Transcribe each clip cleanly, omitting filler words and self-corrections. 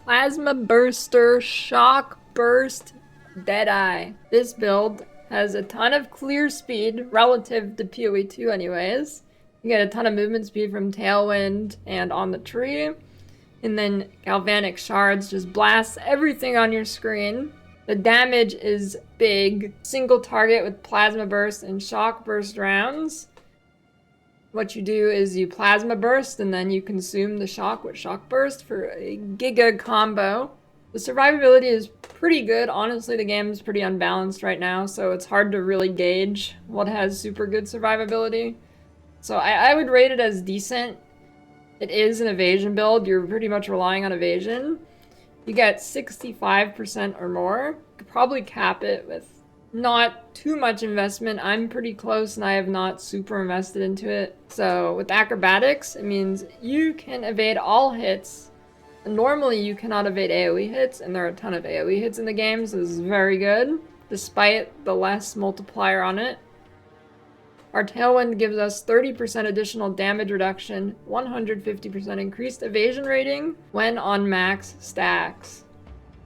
Plasma Burster Shockburst Deadeye. This build has a ton of clear speed relative to PoE 2 anyways. You get a ton of movement speed from Tailwind and on the tree. And then Galvanic Shards just blasts everything on your screen. The damage is big. Single target with Plasma Burst and Shock Burst rounds. What you do is you Plasma Burst and then you consume the shock with Shock Burst for a giga combo. The survivability is pretty good. Honestly, the game is pretty unbalanced right now, so it's hard to really gauge what has super good survivability. So I would rate it as decent. It is an evasion build. You're pretty much relying on evasion. You get 65% or more. You could probably cap it with not too much investment. I'm pretty close and I have not super invested into it. So with acrobatics, it means you can evade all hits. Normally you cannot evade AoE hits, and there are a ton of AoE hits in the game, so this is very good, despite the less multiplier on it. Our Tailwind gives us 30% additional damage reduction, 150% increased evasion rating when on max stacks.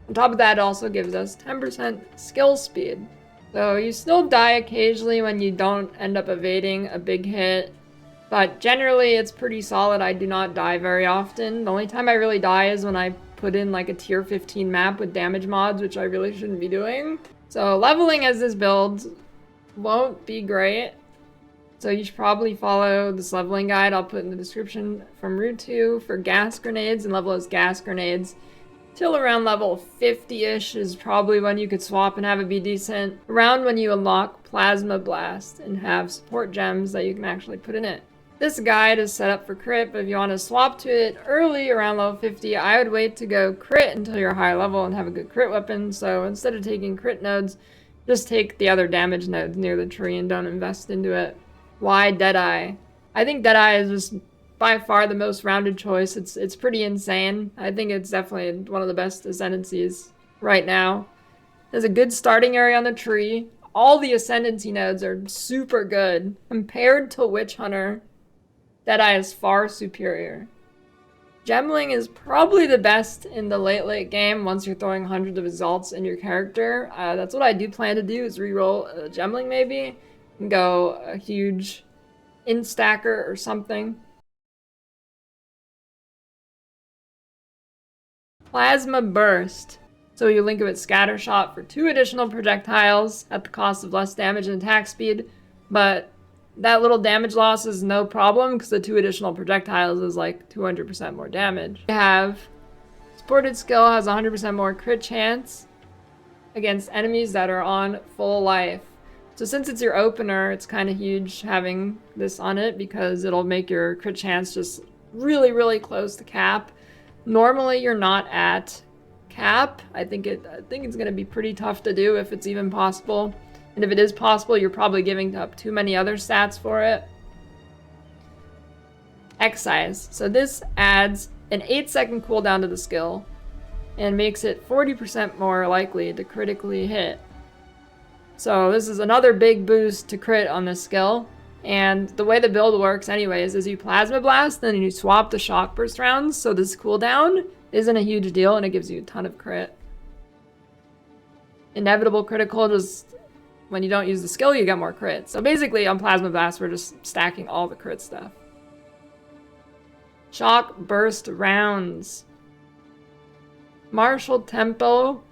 On top of that, it also gives us 10% skill speed. So you still die occasionally when you don't end up evading a big hit, but generally it's pretty solid. I do not die very often. The only time I really die is when I put in like a tier 15 map with damage mods, which I really shouldn't be doing. So leveling as this build won't be great. So you should probably follow this leveling guide I'll put in the description from Route 2 for gas grenades, and level as gas grenades till around level 50-ish is probably when you could swap and have it be decent. Around when you unlock Plasma Blast and have support gems that you can actually put in it. This guide is set up for crit, but if you want to swap to it early around level 50, I would wait to go crit until you're high level and have a good crit weapon. So instead of taking crit nodes, just take the other damage nodes near the tree and don't invest into it. Why Deadeye? I think Deadeye is just by far the most rounded choice. It's pretty insane. I think it's definitely one of the best ascendancies right now. There's a good starting area on the tree. All the ascendancy nodes are super good. Compared to Witch Hunter, Deadeye is far superior. Gemling is probably the best in the late game once you're throwing hundreds of exalts in your character. That's what I do plan to do, is reroll Gemling maybe. And go a huge instacker or something. Plasma Burst. So you link it with Scatter Shot for 2 additional projectiles at the cost of less damage and attack speed, but that little damage loss is no problem because the 2 additional projectiles is like 200% more damage. You have supported skill has 100% more crit chance against enemies that are on full life. So since it's your opener, it's kind of huge having this on it because it'll make your crit chance just really, really close to cap. Normally you're not at cap. I think it's going to be pretty tough to do if it's even possible. And if it is possible, you're probably giving up too many other stats for it. Excise. So this adds an 8-second cooldown to the skill and makes it 40% more likely to critically hit. So this is another big boost to crit on this skill. And the way the build works anyways is you Plasma Blast, then you swap the Shock Burst rounds, so this cooldown isn't a huge deal and it gives you a ton of crit. Inevitable critical, just when you don't use the skill you get more crit. So basically on Plasma Blast we're just stacking all the crit stuff. Shock Burst rounds. Martial Tempo.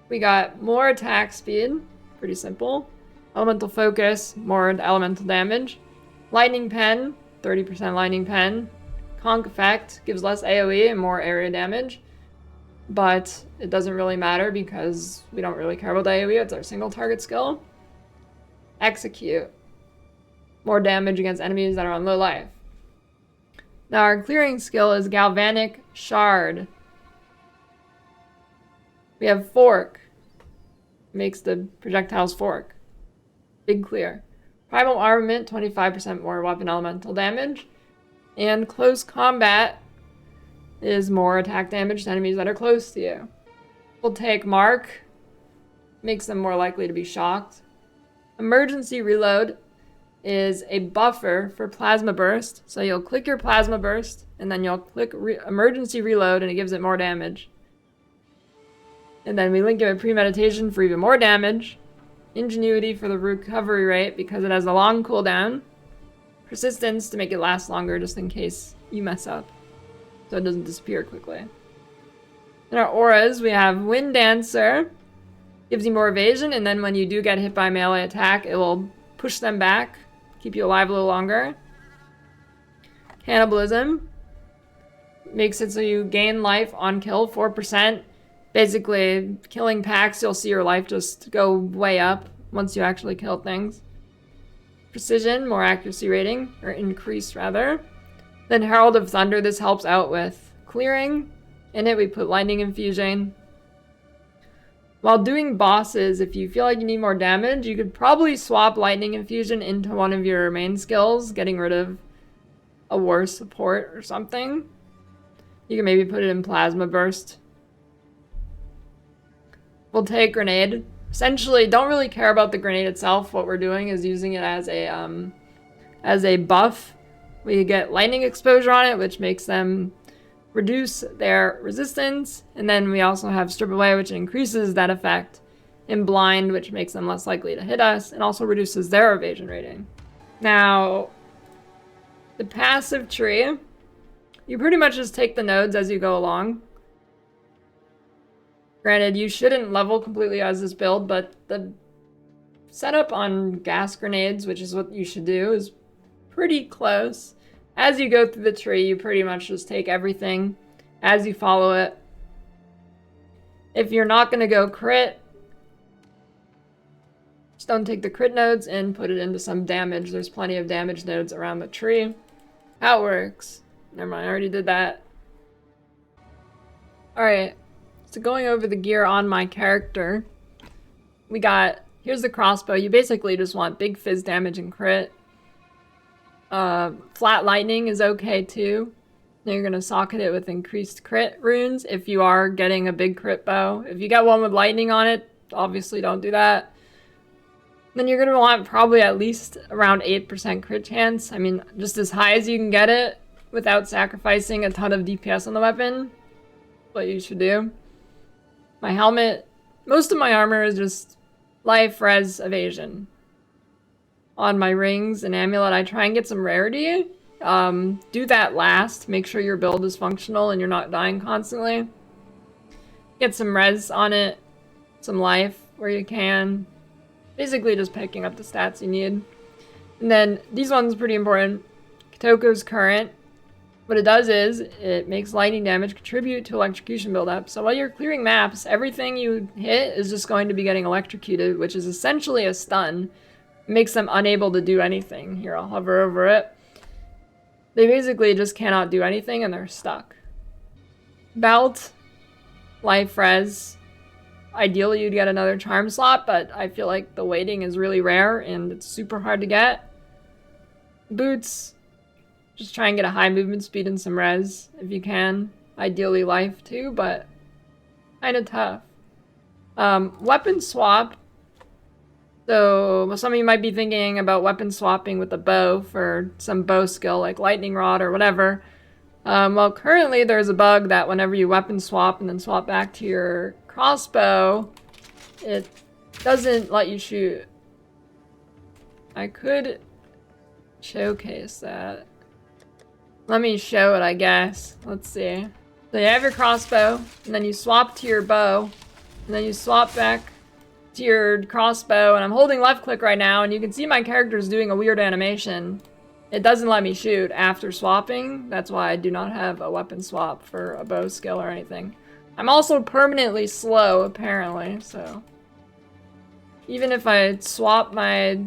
We got more attack speed. Pretty simple. Elemental Focus, more elemental damage. Lightning Pen, 30% Lightning Pen. Conk Effect gives less AoE and more area damage. But it doesn't really matter because we don't really care about the AoE, it's our single target skill. Execute. More damage against enemies that are on low life. Now our clearing skill is Galvanic Shard. We have Fork. Makes the projectiles fork. Big clear. Primal Armament, 25% more weapon elemental damage. And Close Combat is more attack damage to enemies that are close to you. We'll take Mark. Makes them more likely to be shocked. Emergency Reload is a buffer for plasma burst. So you'll click your plasma burst, and then you'll click emergency reload, and it gives it more damage. And then we link it with premeditation for even more damage. Ingenuity for the recovery rate because it has a long cooldown. Persistence to make it last longer just in case you mess up, so it doesn't disappear quickly. In our auras, we have Wind Dancer. Gives you more evasion, and then when you do get hit by a melee attack, it will push them back, keep you alive a little longer. Cannibalism. Makes it so you gain life on kill, 4%. Basically, killing packs, you'll see your life just go way up once you actually kill things. Precision, more accuracy rating, or increase rather. Then Herald of Thunder, this helps out with clearing. In it, we put Lightning Infusion. While doing bosses, if you feel like you need more damage, you could probably swap Lightning Infusion into one of your main skills, getting rid of a war support or something. You can maybe put it in Plasma Burst. We'll take Grenade. Essentially, don't really care about the grenade itself. What we're doing is using it as a buff. We get lightning exposure on it, which makes them reduce their resistance, and then we also have Strip Away, which increases that effect, and Blind, which makes them less likely to hit us, and also reduces their evasion rating. Now, the passive tree, you pretty much just take the nodes as you go along. Granted, you shouldn't level completely as this build, but the setup on gas grenades, which is what you should do, is pretty close. As you go through the tree, you pretty much just take everything as you follow it. If you're not going to go crit, just don't take the crit nodes and put it into some damage. There's plenty of damage nodes around the tree. How it works. Never mind, I already did that. Alright, so going over the gear on my character, we got, here's the crossbow. You basically just want big fizz damage and crit. Flat lightning is okay too. Then you're going to socket it with increased crit runes if you are getting a big crit bow. If you get one with lightning on it, obviously don't do that. Then you're going to want probably at least around 8% crit chance. I mean, just as high as you can get it without sacrificing a ton of DPS on the weapon. What you should do. My helmet, most of my armor is just life, res, evasion. On my rings and amulet, I try and get some rarity. Do that last. Make sure your build is functional and you're not dying constantly. Get some res on it. Some life where you can. Basically just picking up the stats you need. And then these ones are pretty important. Kitoko's Current. What it does is it makes lightning damage contribute to electrocution buildup. So while you're clearing maps, everything you hit is just going to be getting electrocuted, which is essentially a stun. It makes them unable to do anything. Here, I'll hover over it. They basically just cannot do anything and they're stuck. Belt, life res. Ideally, you'd get another charm slot, but I feel like the waiting is really rare and it's super hard to get. Boots, just try and get a high movement speed and some res if you can. Ideally life too, but kind of tough. Weapon swap. So some of you might be thinking about weapon swapping with a bow for some bow skill like lightning rod or whatever. Well, currently there's a bug that whenever you weapon swap and then swap back to your crossbow, it doesn't let you shoot. I could showcase that. Let me show it, I guess. Let's see. So you have your crossbow, and then you swap to your bow, and then you swap back to your crossbow, and I'm holding left click right now, and you can see my character's doing a weird animation. It doesn't let me shoot after swapping. That's why I do not have a weapon swap for a bow skill or anything. I'm also permanently slow, apparently, so even if I swap my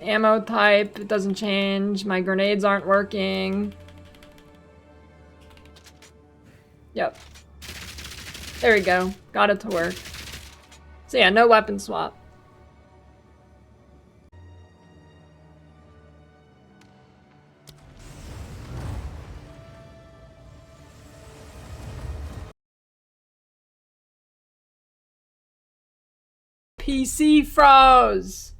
ammo type, it doesn't change. My grenades aren't working. Yep. There we go. Got it to work. So yeah, no weapon swap. PC froze!